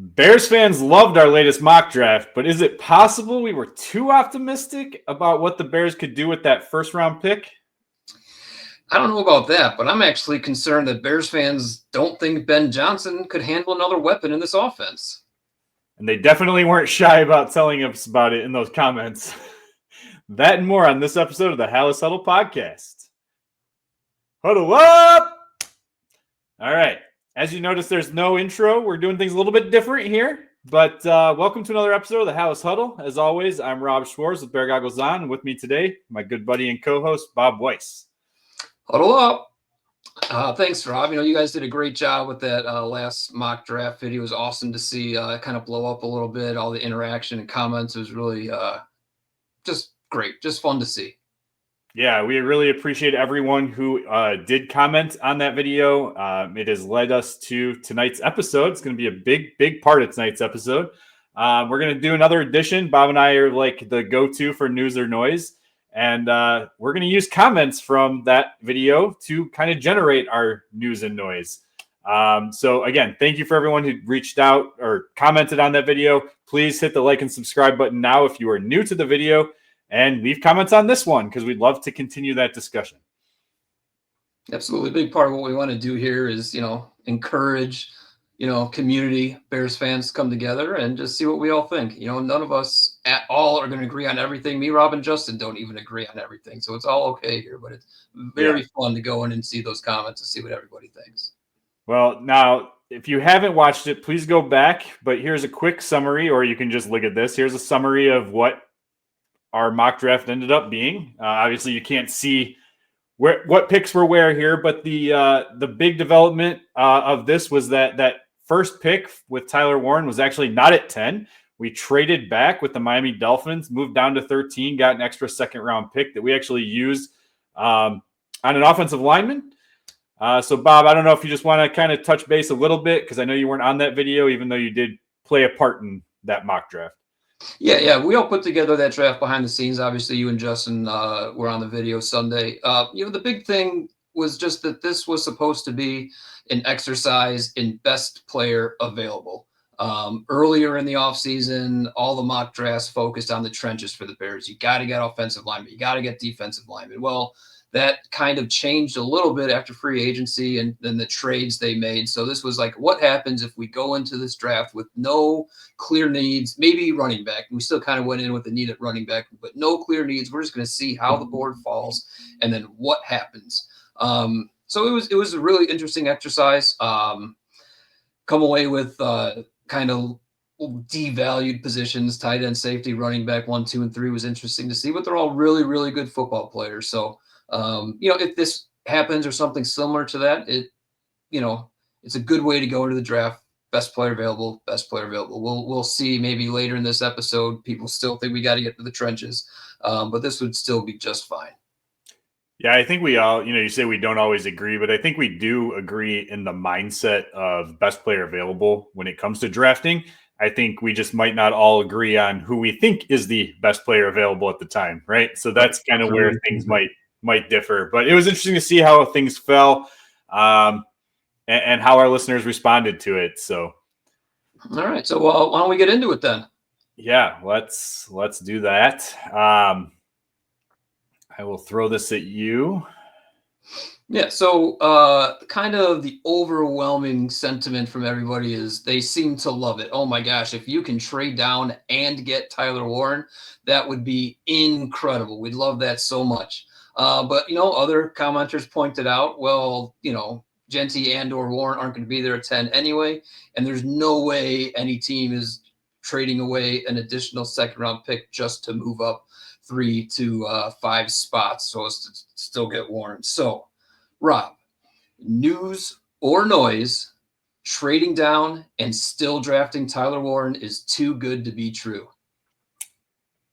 Bears fans loved our latest mock draft, but is it possible we were too optimistic about what the Bears could do with that first round pick? I don't know about that, but I'm actually concerned that Bears fans don't think Ben Johnson could handle another weapon in this offense. And they definitely weren't shy about telling us about it in those comments. That and more on this episode of the Halas Huddle podcast. Huddle up! All right. As you notice, there's no intro. We're doing things a little bit different here. But welcome to another episode of the Halas Huddle. As always, I'm Rob Schwartz with Bear Goggles On. And with me today, my good buddy and co-host, Bob Weiss. Huddle up. Thanks, Rob. You guys did a great job with that last mock draft video. It was awesome to see kind of blow up a little bit. All the interaction and comments. It was really just great. Just fun to see. Yeah, we really appreciate everyone who did comment on that video. It has led us to tonight's episode. It's going to be a big part of tonight's episode. We're going to do another edition. Bob and I are like the go-to for news or noise. And we're going to use comments from that video to kind of generate our news and noise. So again, thank you for everyone who reached out or commented on that video. Please hit the like and subscribe button now if you are new to the video. And leave comments on this one because we'd love to continue that discussion. Absolutely. A big part of what we want to do here is, encourage, community Bears fans to come together and just see what we all think. None of us at all are going to agree on everything. Me, Rob, and Justin don't even agree on everything. So it's all okay here, but it's very fun to go in and see those comments and see what everybody thinks. Well, now, if you haven't watched it, please go back. But here's a quick summary, or you can just look at this. Here's a summary of what our mock draft ended up being. Obviously, you can't see what picks were where here, but the big development of this was that first pick with Tyler Warren was actually not at 10. We traded back with the Miami Dolphins, moved down to 13, got an extra second-round pick that we actually used on an offensive lineman. So, Bob, I don't know if you just want to kind of touch base a little bit, because I know you weren't on that video, even though you did play a part in that mock draft. Yeah. We all put together that draft behind the scenes. Obviously, you and Justin were on the video Sunday. The big thing was just that this was supposed to be an exercise in best player available. Earlier in the offseason, all the mock drafts focused on the trenches for the Bears. You got to get offensive linemen. You got to get defensive linemen. Well, that kind of changed a little bit after free agency and then the trades they made. So this was like, what happens if we go into this draft with no clear needs, maybe running back? We still kind of went in with the need at running back, but no clear needs. We're just going to see how the board falls and then what happens. So it was a really interesting exercise. Come away with kind of devalued positions, tight end, safety, running back 1, 2, and 3 was interesting to see, but they're all really, really good football players. So, if this happens or something similar to that, it's a good way to go into the draft. Best player available. We'll see maybe later in this episode, people still think we got to get to the trenches, but this would still be just fine. Yeah, I think we all, you say we don't always agree, but I think we do agree in the mindset of best player available when it comes to drafting. I think we just might not all agree on who we think is the best player available at the time, right? So that's kind of where things might differ. But it was interesting to see how things fell and how our listeners responded to it. So, all right. So why don't we get into it then? Yeah, let's do that. I will throw this at you. Yeah, so kind of the overwhelming sentiment from everybody is they seem to love it. Oh my gosh, if you can trade down and get Tyler Warren, that would be incredible. We'd love that so much. But, other commenters pointed out, well, Genty and or Warren aren't going to be there at 10 anyway, and there's no way any team is trading away an additional second-round pick just to move up 3 to 5 spots so as to still get Warren. So, Rob, news or noise, trading down and still drafting Tyler Warren is too good to be true.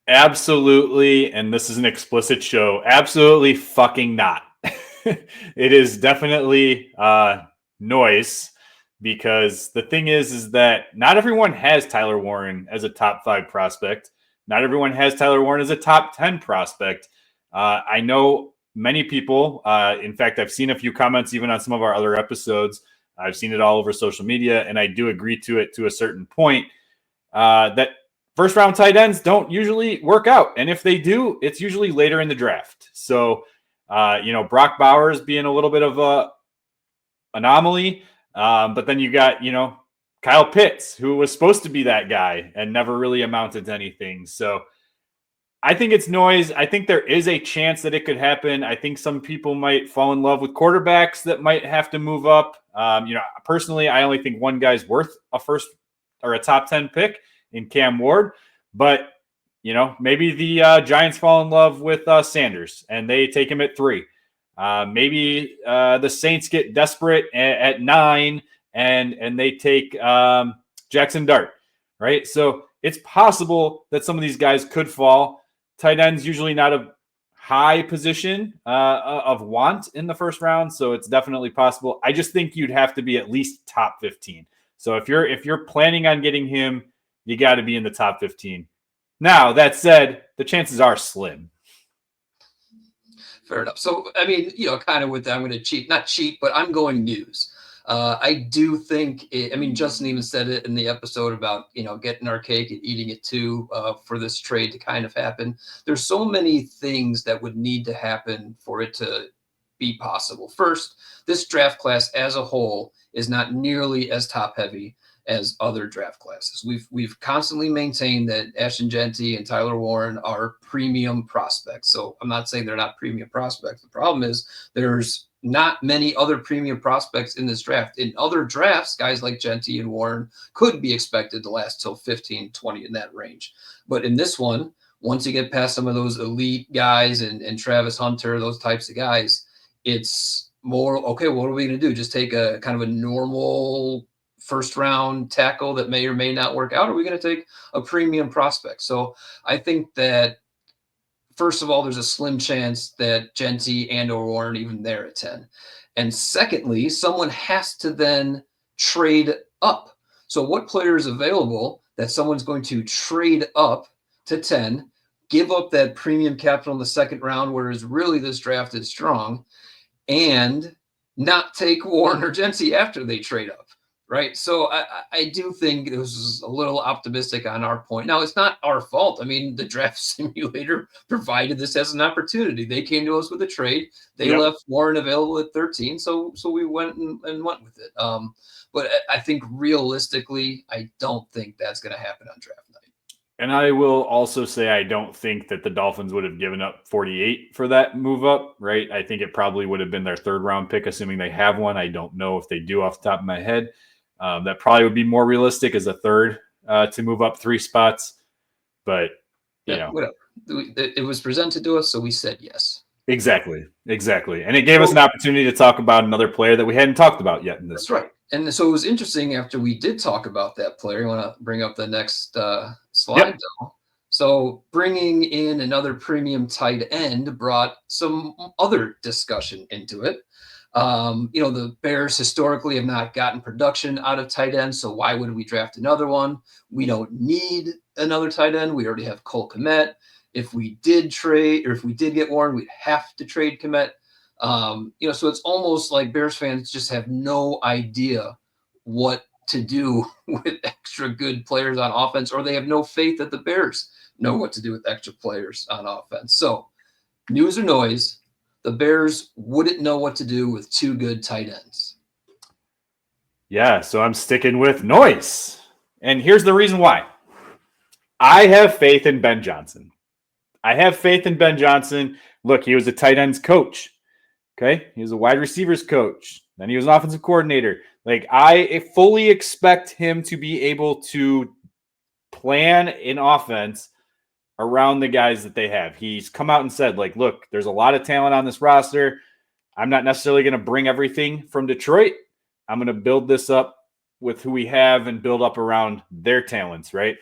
Absolutely, and this is an explicit show. Absolutely fucking not. It is definitely noise, because the thing is that not everyone has Tyler Warren as a top 5 prospect. Not everyone has Tyler Warren as a top 10 prospect. I know many people, in fact, I've seen a few comments even on some of our other episodes I've seen it all over social media, and I do agree to it to a certain point, that first round tight ends don't usually work out. And if they do, it's usually later in the draft. So, Brock Bowers being a little bit of a anomaly. But then you got, Kyle Pitts, who was supposed to be that guy and never really amounted to anything. So I think it's noise. I think there is a chance that it could happen. I think some people might fall in love with quarterbacks that might have to move up. Personally, I only think one guy's worth a first or a top 10 pick in Cam Ward, but maybe the Giants fall in love with Sanders and they take him at 3. Maybe the Saints get desperate at 9 and they take Jackson Dart, right? So it's possible that some of these guys could fall. Tight end's usually not a high position of want in the first round, so it's definitely possible. I just think you'd have to be at least top 15. So if you're planning on getting him, you got to be in the top 15. Now, that said, the chances are slim. Fair enough. So, kind of with that, I'm going to not cheat, but I'm going news. I do think Justin even said it in the episode about, getting our cake and eating it too, for this trade to kind of happen. There's so many things that would need to happen for it to be possible. First, this draft class as a whole is not nearly as top heavy as other draft classes. We've constantly maintained that Ashton Jeanty and Tyler Warren are premium prospects. So I'm not saying they're not premium prospects. The problem is there's not many other premium prospects in this draft. In other drafts, guys like Jeanty and Warren could be expected to last till 15, 20 in that range. But in this one, once you get past some of those elite guys and Travis Hunter, those types of guys, it's more, okay, what are we going to do? Just take a kind of a normal first round tackle that may or may not work out? Or are we going to take a premium prospect? So I think that, first of all, there's a slim chance that Jeanty and or Warren even there at 10. And secondly, someone has to then trade up. So what player is available that someone's going to trade up to 10, give up that premium capital in the second round, whereas really this draft is strong, and not take Warren or Jeanty after they trade up? Right. So I do think it was a little optimistic on our point. Now, it's not our fault. The draft simulator provided this as an opportunity. They came to us with a trade. They left Warren available at 13. So we went and went with it. But I think realistically, I don't think that's going to happen on draft night. And I will also say I don't think that the Dolphins would have given up 48 for that move up, right? I think it probably would have been their third round pick, assuming they have one. I don't know if they do off the top of my head. That probably would be more realistic as a third to move up 3 spots. But, whatever. It was presented to us, so we said yes. Exactly. And it gave us an opportunity to talk about another player that we hadn't talked about yet in this. That's right. And so it was interesting after we did talk about that player. You want to bring up the next slide, though? So bringing in another premium tight end brought some other discussion into it. The Bears historically have not gotten production out of tight ends, so why would we draft another one? We don't need another tight end. We already have Cole Kmet. If we did trade, or if we did get Warren, we'd have to trade Kmet. So it's almost like Bears fans just have no idea what to do with extra good players on offense, or they have no faith that the Bears know what to do with extra players on offense. So, news or noise, the Bears wouldn't know what to do with 2 good tight ends. Yeah, so I'm sticking with noise. And here's the reason why. I have faith in Ben Johnson. Look, he was a tight ends coach. Okay? He was a wide receivers coach. Then he was an offensive coordinator. I fully expect him to be able to plan an offense around the guys that they have. He's come out and said, look, there's a lot of talent on this roster. I'm not necessarily going to bring everything from Detroit. I'm going to build this up with who we have and build up around their talents, right?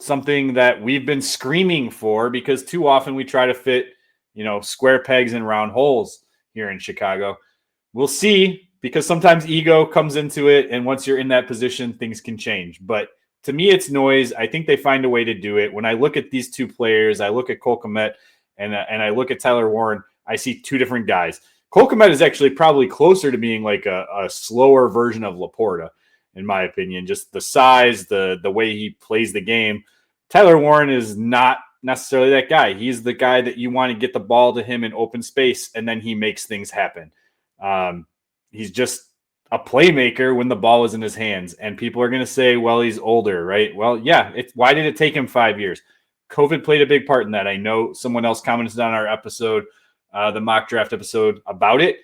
Something that we've been screaming for, because too often we try to fit, square pegs in round holes here in Chicago. We'll see, because sometimes ego comes into it, and once you're in that position, things can change. But to me, it's noise. I think they find a way to do it. When I look at these 2 players, I look at Cole Kmet and I look at Tyler Warren, I see 2 different guys. Cole Kmet is actually probably closer to being like a slower version of Laporta, in my opinion. Just the size, the way he plays the game. Tyler Warren is not necessarily that guy. He's the guy that you want to get the ball to him in open space, and then he makes things happen. He's just a playmaker when the ball is in his hands. And people are going to say, well, he's older, right? Well, yeah. Why did it take him 5 years? COVID played a big part in that. I know someone else commented on our episode, the mock draft episode, about it.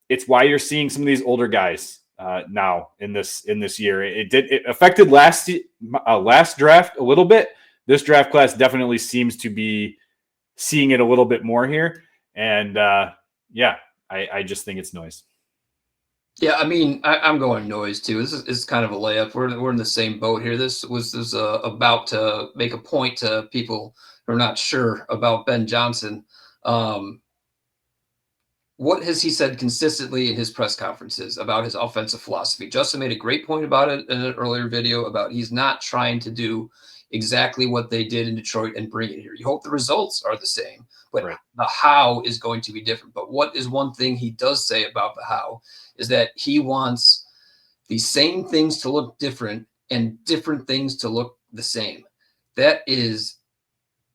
It's why you're seeing some of these older guys now in this year. It affected last draft a little bit. This draft class definitely seems to be seeing it a little bit more here. And I just think it's noise. Yeah, I mean, I'm going noise too. This is kind of a layup. We're in the same boat here. This was about to make a point to people who are not sure about Ben Johnson. What has he said consistently in his press conferences about his offensive philosophy? Justin made a great point about it in an earlier video about he's not trying to do exactly what they did in Detroit and bring it here. You hope the results are the same, but right. The how is going to be different. But what is one thing he does say about the how is that he wants the same things to look different and different things to look the same. That is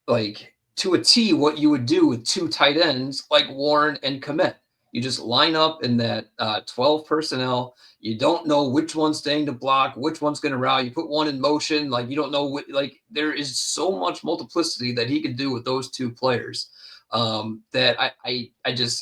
like to a T what you would do with two tight ends like Warren and Kmet. You just line up in that 12 personnel. You don't know which one's staying to block, which one's going to route. You put one in motion. Like you don't know what, like there is so much multiplicity that he can do with those two players that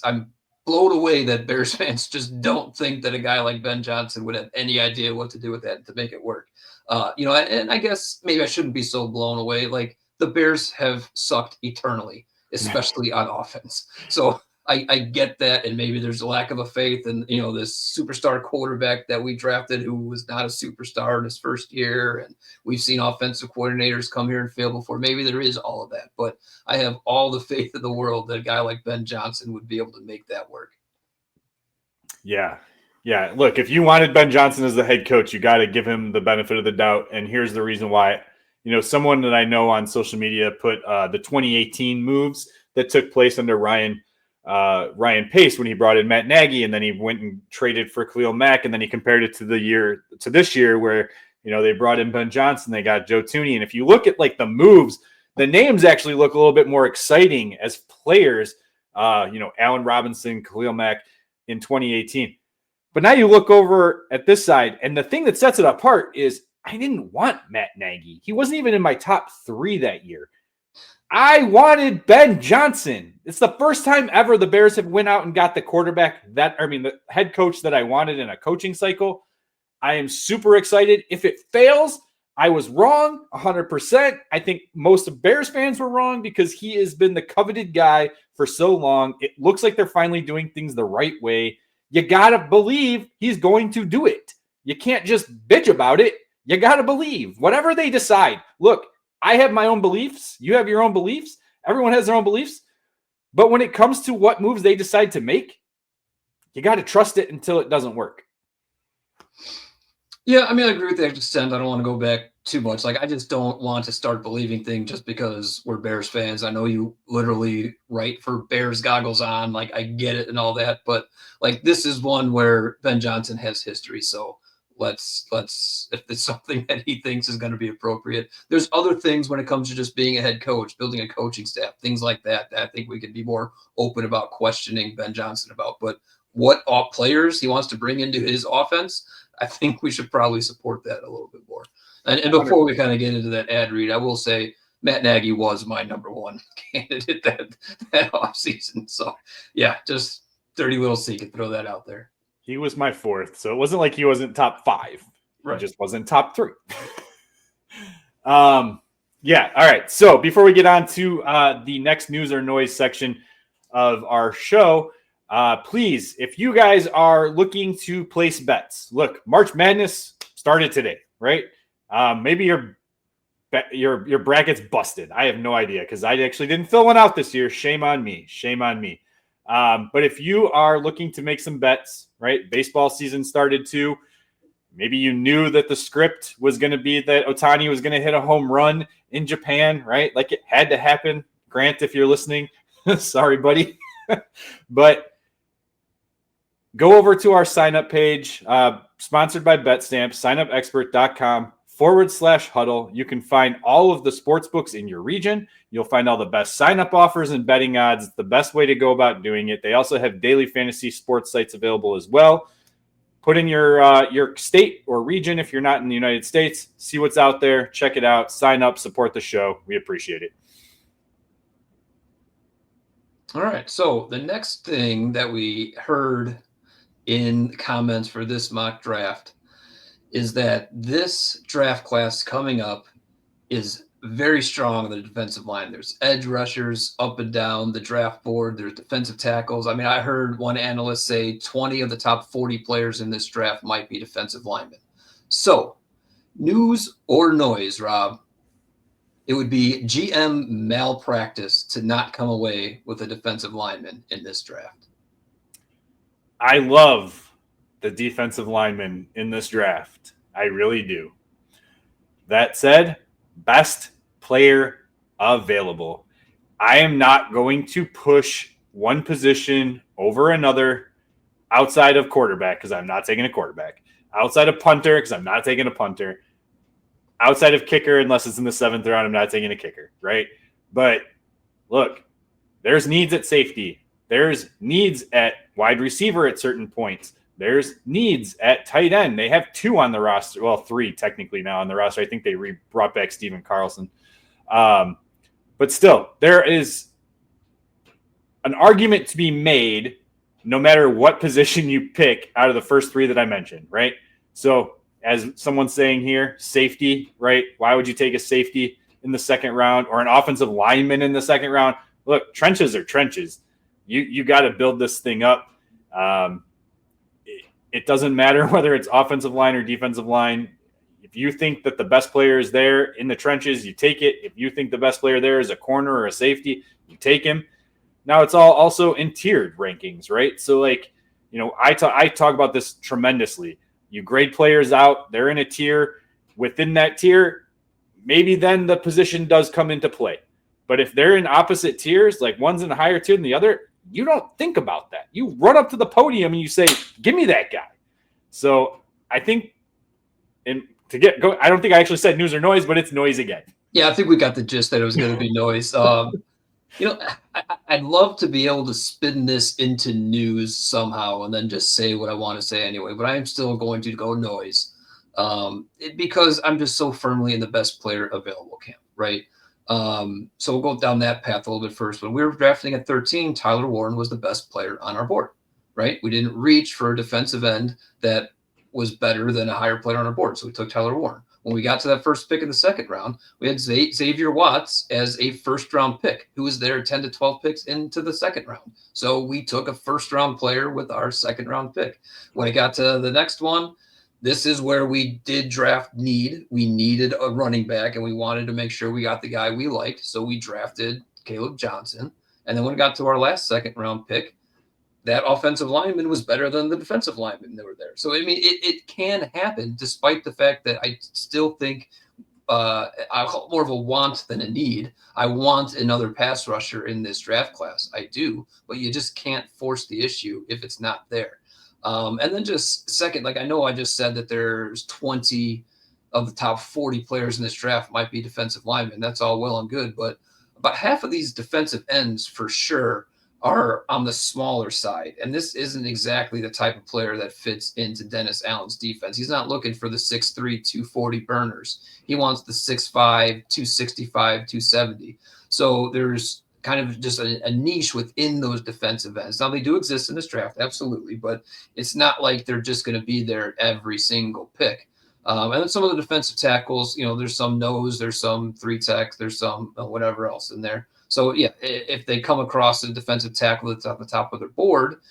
I'm blown away that Bears fans just don't think that a guy like Ben Johnson would have any idea what to do with that to make it work. And I guess maybe I shouldn't be so blown away. Like the Bears have sucked eternally, especially on offense. So I get that, and maybe there's a lack of a faith in this superstar quarterback that we drafted who was not a superstar in his first year, and we've seen offensive coordinators come here and fail before. Maybe there is all of that, but I have all the faith in the world that a guy like Ben Johnson would be able to make that work. Yeah. Look, if you wanted Ben Johnson as the head coach, you got to give him the benefit of the doubt, and here's the reason why. Someone that I know on social media put the 2018 moves that took place under Ryan Pace when he brought in Matt Nagy, and then he went and traded for Khalil Mack, and then he compared it to this year where they brought in Ben Johnson, they got Joe Thuney, and if you look at like the moves, the names actually look a little bit more exciting as players. Allen Robinson, Khalil Mack in 2018, but now you look over at this side, and the thing that sets it apart is I didn't want Matt Nagy. He wasn't even in my top 3 that year. I wanted Ben Johnson. It's the first time ever the Bears have went out and got the head coach that I wanted in a coaching cycle. I am super excited. If it fails, I was wrong 100%. I think most of Bears fans were wrong because he has been the coveted guy for so long. It looks like they're finally doing things the right way. You got to believe he's going to do it. You can't just bitch about it. You got to believe whatever they decide. Look, I have my own beliefs. You have your own beliefs. Everyone has their own beliefs. But when it comes to what moves they decide to make, you got to trust it until it doesn't work. Yeah, I mean, I agree with that extent. I don't want to go back too much. Like, I just don't want to start believing things just because we're Bears fans. I know you literally write for Bears goggles on. Like, I get it and all that. But, like, this is one where Ben Johnson has history. So let's if it's something that he thinks is going to be appropriate. There's other things when it comes to just being a head coach, building a coaching staff, things like that I think we could be more open about questioning Ben Johnson about. But what players he wants to bring into his offense, I think we should probably support that a little bit more. And before we kind of get into that ad read, I will say Matt Nagy was my number 1 candidate that offseason. So yeah, just dirty little secret, throw that out there. He was my 4th, so it wasn't like he wasn't top 5. Right. He just wasn't top 3. Yeah. All right. So before we get on to the next news or noise section of our show, please, if you guys are looking to place bets, look, March Madness started today, right? Maybe your bracket's busted. I have no idea because I actually didn't fill one out this year. Shame on me. But if you are looking to make some bets, right? Baseball season started too. Maybe you knew that the script was going to be that Ohtani was going to hit a home run in Japan, right? Like it had to happen. Grant, if you're listening, sorry, buddy. But go over to our sign up page, sponsored by BetStamp, signupexpert.com/huddle. You can find all of the sports books in your region. You'll find all the best sign up offers and betting odds. It's the best way to go about doing it. They also have daily fantasy sports sites available as well. Put in your state or region if you're not in the United States. See what's out there. Check it out. Sign up. Support the show. We appreciate it. All right. So the next thing that we heard in comments for this mock draft is that this draft class coming up is very strong on the defensive line. There's edge rushers up and down the draft board. There's defensive tackles. I mean, I heard one analyst say 20 of the top 40 players in this draft might be defensive linemen. So, news or noise, Rob? It would be GM malpractice to not come away with a defensive lineman in this draft. I love the defensive linemen in this draft. I really do. That said, best player available. I am not going to push one position over another outside of quarterback because I'm not taking a quarterback. Outside of punter because I'm not taking a punter. Outside of kicker, unless it's in the 7th round, I'm not taking a kicker, right? But look, there's needs at safety. There's needs at wide receiver at certain points. There's needs at tight end. They have 2 on the roster. Well, 3 technically now on the roster. I think they brought back Steven Carlson. But still, there is an argument to be made no matter what position you pick out of the first 3 that I mentioned, right? So as someone's saying here, safety, right? Why would you take a safety in the 2nd round or an offensive lineman in the 2nd round? Look, trenches are trenches. You got to build this thing up. It doesn't matter whether it's offensive line or defensive line. If you think that the best player is there in the trenches, you take it. If you think the best player there is a corner or a safety, you take him. Now it's all also in tiered rankings, right? So like, I talk about this tremendously. You grade players out, they're in a tier. Within that tier, maybe then the position does come into play. But if they're in opposite tiers, like one's in a higher tier than the other, you don't think about that. You run up to the podium and you say, give me that guy. So I think, I don't think I actually said news or noise, but it's noise again. Yeah, I think we got the gist that it was going to be noise. I'd love to be able to spin this into news somehow and then just say what I want to say anyway, but I am still going to go noise because I'm just so firmly in the best player available camp, right? So we'll go down that path a little bit first. When we were drafting at 13, Tyler Warren was the best player on our board, right? We didn't reach for a defensive end that was better than a higher player on our board, so we took Tyler Warren. When we got to that first pick in the 2nd round, we had Xavier Watts as a 1st-round pick who was there 10 to 12 picks into the 2nd round. So we took a 1st-round player with our 2nd-round pick. When it got to the next one, this is where we did draft need. We needed a running back, and we wanted to make sure we got the guy we liked. So we drafted Caleb Johnson. And then when it got to our last 2nd-round pick, that offensive lineman was better than the defensive lineman that were there. So, I mean, it can happen despite the fact that I still think I call it more of a want than a need. I want another pass rusher in this draft class. I do, but you just can't force the issue if it's not there. And then just second, like I know I just said that there's 20 of the top 40 players in this draft might be defensive linemen. That's all well and good, but about half of these defensive ends for sure are on the smaller side. And this isn't exactly the type of player that fits into Dennis Allen's defense. He's not looking for the 6'3", 240 burners. He wants the 6'5", 265, 270. So there's kind of just a niche within those defensive ends. Now, they do exist in this draft, absolutely, but it's not like they're just going to be there every single pick. And then some of the defensive tackles, there's some nose, there's some 3-tech, there's some whatever else in there. So, yeah, if they come across a defensive tackle that's at the top of their board,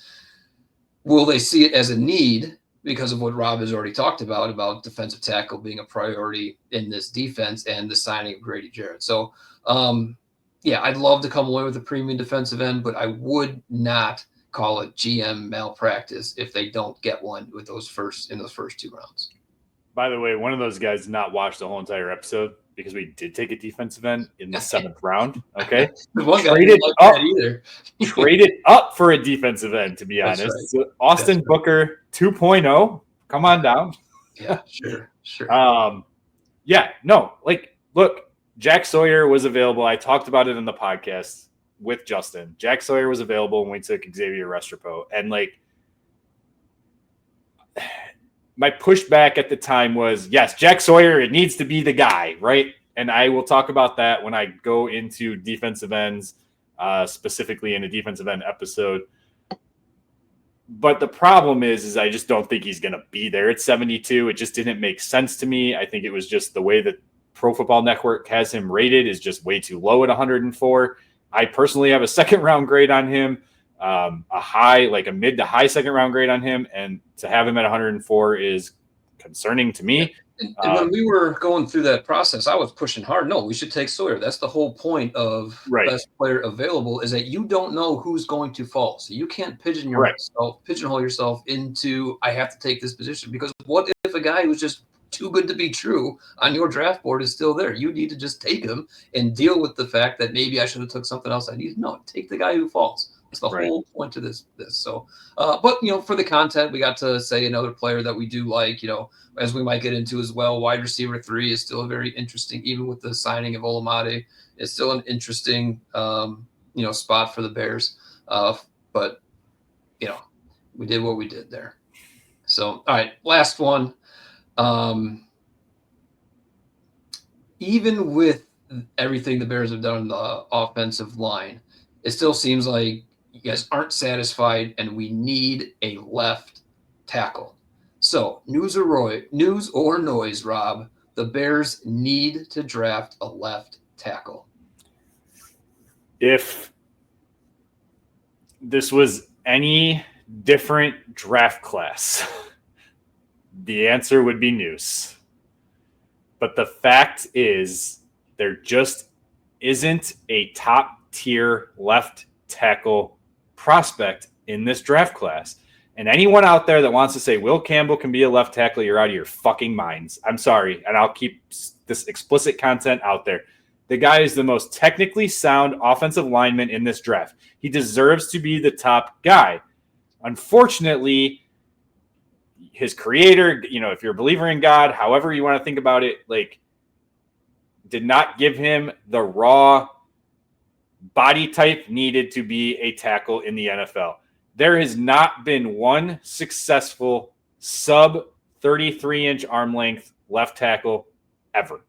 will they see it as a need because of what Rob has already talked about defensive tackle being a priority in this defense and the signing of Grady Jarrett? So, yeah, I'd love to come away with a premium defensive end, but I would not call it GM malpractice if they don't get one with those first 2 rounds. By the way, one of those guys did not watch the whole entire episode because we did take a defensive end in the 7th round. Okay. One guy didn't like that either. Traded up for a defensive end, to be honest. Right. So Austin Booker 2.0. Come on down. Yeah, sure. Yeah, no, like, look, Jack Sawyer was available. I talked about it in the podcast with Justin. Jack Sawyer was available when we took Xavier Restrepo. And, like, my pushback at the time was, yes, Jack Sawyer, it needs to be the guy, right? And I will talk about that when I go into defensive ends, specifically in a defensive end episode. But the problem is I just don't think he's going to be there at 72. It just didn't make sense to me. I think it was just the way that Pro Football Network has him rated is just way too low at 104. I personally have a 2nd-round grade on him, a mid to high 2nd-round grade on him, and to have him at 104 is concerning to me. And when we were going through that process, I was pushing hard. No, we should take Sawyer. That's the whole point of best player available, is that you don't know who's going to fall. So you can't pigeonhole yourself into, I have to take this position. Because what if a guy who's just too good to be true on your draft board is still there? You need to just take him and deal with the fact that maybe I should have took something else I needed. No, take the guy who falls. That's the whole point to this. So, but, for the content, we got to say another player that we do like, as we might get into as well. Wide receiver 3 is still very interesting, even with the signing of Olamide. It's still an interesting, spot for the Bears. But, we did what we did there. So, all right, last one. Even with everything the Bears have done on the offensive line, it still seems like you guys aren't satisfied, and we need a left tackle. So, news or noise, Rob, the Bears need to draft a left tackle. If this was any different draft class, the answer would be news. But the fact is, there just isn't a top-tier left tackle prospect in this draft class. And anyone out there that wants to say Will Campbell can be a left tackle, you're out of your fucking minds. I'm sorry, and I'll keep this explicit content out there. The guy is the most technically sound offensive lineman in this draft. He deserves to be the top guy. Unfortunately, his creator, if you're a believer in God, however you want to think about it, did not give him the raw body type needed to be a tackle in the NFL. There has not been one successful sub 33-inch arm length left tackle ever.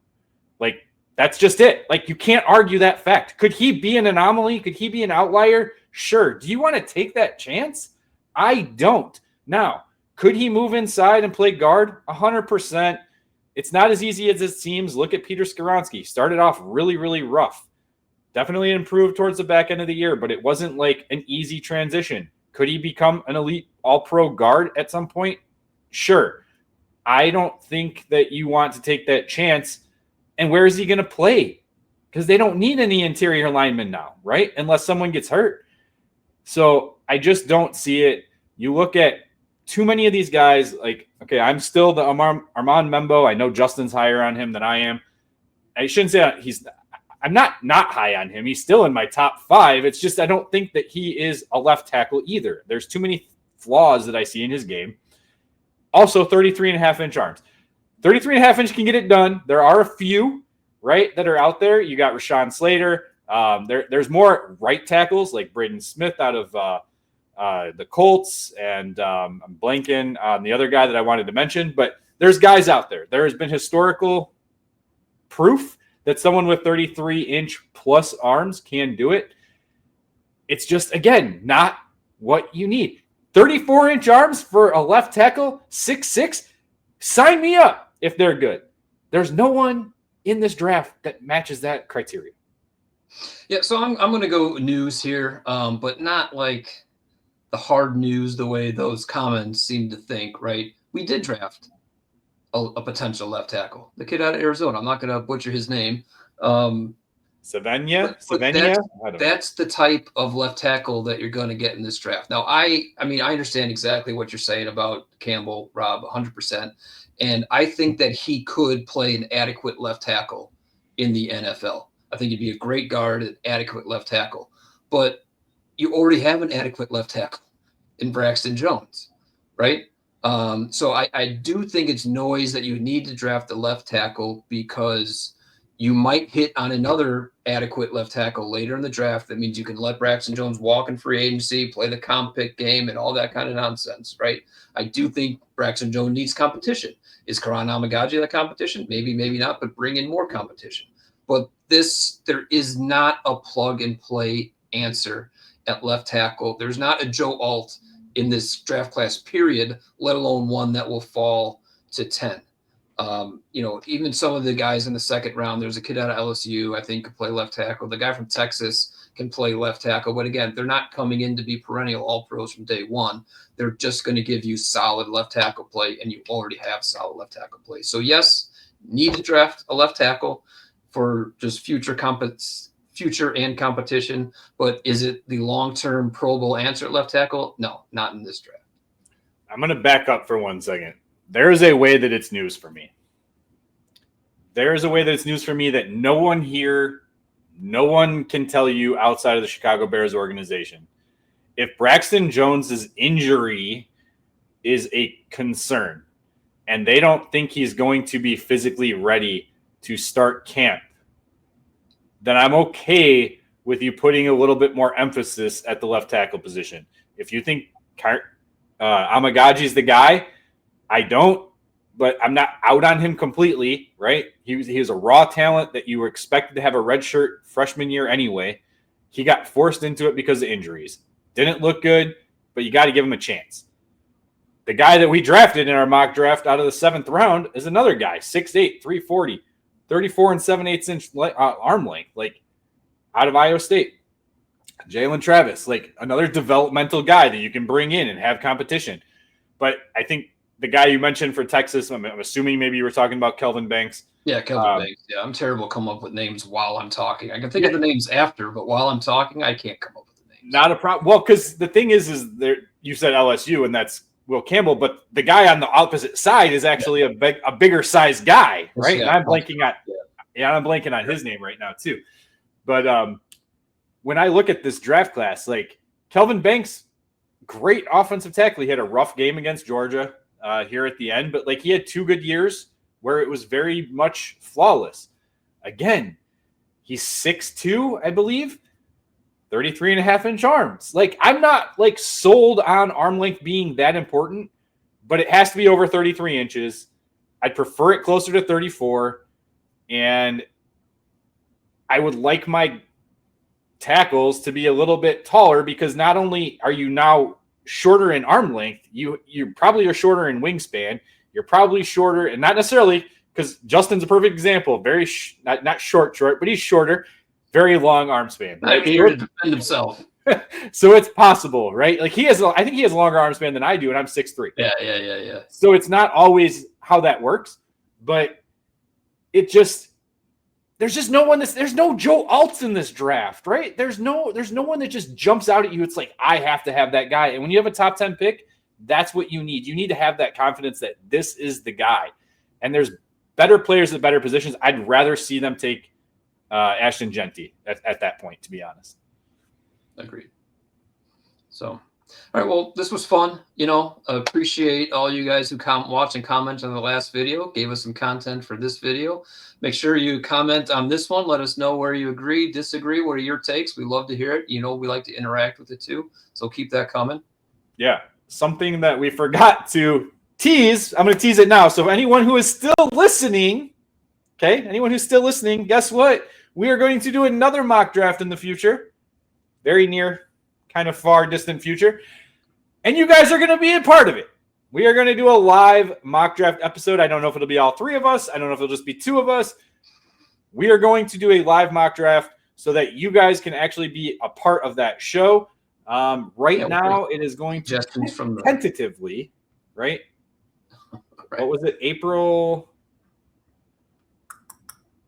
That's just it. You can't argue that fact. Could he be an anomaly? Could he be an outlier? Sure. Do you want to take that chance? I don't. Now, could he move inside and play guard? 100%. It's not as easy as it seems. Look at Peter Skoronski. Started off really, really rough. Definitely improved towards the back end of the year, but it wasn't an easy transition. Could he become an elite all-pro guard at some point? Sure. I don't think that you want to take that chance. And where is he going to play? Because they don't need any interior linemen now, right? Unless someone gets hurt. So I just don't see it. You look at too many of these guys, I'm still the Armand Membo. I know Justin's higher on him than I am. I shouldn't say I'm not high on him. He's still in my top 5. It's just I don't think that he is a left tackle either. There's too many flaws that I see in his game. Also, 33.5-inch arms. 33.5-inch can get it done. There are a few, right, that are out there. You got Rashawn Slater. There's more right tackles like Braden Smith out of the Colts, and I'm blanking on the other guy that I wanted to mention. But there's guys out there. There has been historical proof that someone with 33-inch plus arms can do it. It's just, again, not what you need. 34-inch arms for a left tackle, 6'6". Sign me up if they're good. There's no one in this draft that matches that criteria. Yeah, so I'm going to go news here, but not the hard news the way those comments seem to think, right? We did draft a potential left tackle, the kid out of Arizona. I'm not going to butcher his name. Savannah? That's the type of left tackle that you're going to get in this draft. Now, I understand exactly what you're saying about Campbell, Rob, 100%. And I think that he could play an adequate left tackle in the NFL. I think he'd be a great guard, an adequate left tackle. But you already have an adequate left tackle in Braxton Jones, right? So I do think it's noise that you need to draft a left tackle because you might hit on another adequate left tackle later in the draft. That means you can let Braxton Jones walk in free agency, play the comp pick game, and all that kind of nonsense, right? I do think Braxton Jones needs competition. Is Karan Amagaji that competition? Maybe, maybe not, but bring in more competition. But there is not a plug and play answer at left tackle. There's not a Joe Alt in this draft class period, let alone one that will fall to 10. Even some of the guys in the second round, there's a kid out of LSU, I think, could play left tackle. The guy from Texas can play left tackle. But again, they're not coming in to be perennial all-pros from day one. They're just going to give you solid left tackle play, and you already have solid left tackle play. So, yes, need to draft a left tackle for just future and competition. But is it the long-term Pro Bowl answer at left tackle? No, not in this draft. I'm going to back up for 1 second. There is a way that it's news for me. There is a way that it's news for me that no one can tell you outside of the Chicago Bears organization. If Braxton Jones's injury is a concern and they don't think he's going to be physically ready to start camp, then I'm okay with you putting a little bit more emphasis at the left tackle position. If you think Amagaji is the guy, I don't, but I'm not out on him completely, right? He was a raw talent that you were expected to have a redshirt freshman year anyway. He got forced into it because of injuries. Didn't look good, but you got to give him a chance. The guy that we drafted in our mock draft out of the 7th round is another guy, 6'8", 340, 34 and 7/8 inch arm length, like out of Iowa State. Jalen Travis, like another developmental guy that you can bring in and have competition. But I think the guy you mentioned for Texas, I'm assuming maybe you were talking about Kelvin Banks. Yeah, Kelvin Banks. Yeah, I'm terrible coming up with names while I'm talking. I can think of the names after, but while I'm talking, I can't come up with the names. Not a problem. Well, because the thing is there. You said LSU, and that's Will Campbell, but the guy on the opposite side is actually a bigger size guy, right? And I'm blanking on his name right now too. But when I look at this draft class, like Kelvin Banks, great offensive tackle. He had a rough game against Georgia here at the end, but like he had 2 good years where it was very much flawless. Again, he's 6'2", I believe, 33.5-inch arms. Like I'm not like sold on arm length being that important, but it has to be over 33 inches. I'd prefer it closer to 34, and I would like my tackles to be a little bit taller because not only are you now shorter in arm length, you probably are shorter in wingspan. You're probably shorter, and not necessarily because Justin's a perfect example. Very not short, but he's shorter. Very long arm span. Right? Here to defend himself. So it's possible, right? Like I think he has a longer arm span than I do, and I'm 6'3". Yeah. So it's not always how that works, but there's just no one there's no Joe Alts in this draft, right? There's no one that just jumps out at you. It's like, I have to have that guy. And when you have a top 10 pick, that's what you need. You need to have that confidence that this is the guy. And there's better players at better positions. I'd rather see them take Ashton Genty at that point, to be honest. Agreed. So, all right. Well, this was fun. Appreciate all you guys who watch and comment on the last video, gave us some content for this video. Make sure you comment on this one. Let us know where you agree, disagree. What are your takes? We love to hear it. We like to interact with it too. So keep that coming. Yeah. Something that we forgot to tease. I'm going to tease it now. So anyone who is still listening, guess what? We are going to do another mock draft in the future. Very near, kind of far distant future. And you guys are going to be a part of it. We are going to do a live mock draft episode. I don't know if it'll be all 3 of us. I don't know if it'll just be 2 of us. We are going to do a live mock draft so that you guys can actually be a part of that show. Right now, it is going to tentatively, right? What was it? April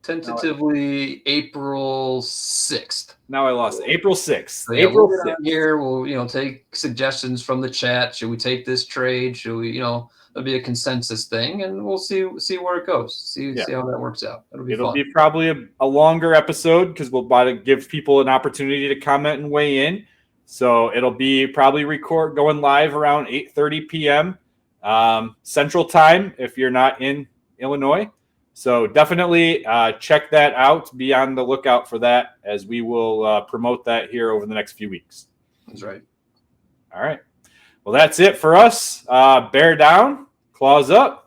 tentatively April 6th. Now I lost it. April 6th. So, yeah, April we'll get 6th. on here. We'll take suggestions from the chat. Should we take this trade? Should we, it'll be a consensus thing, and we'll see where it goes. See how that works out. It'll be probably a longer episode because we'll try to give people an opportunity to comment and weigh in. So it'll be probably going live around 8:30 p.m. Central Time if you're not in Illinois. So definitely check that out. Be on the lookout for that as we will promote that here over the next few weeks. That's right. All right. Well, that's it for us. Bear down, claws up.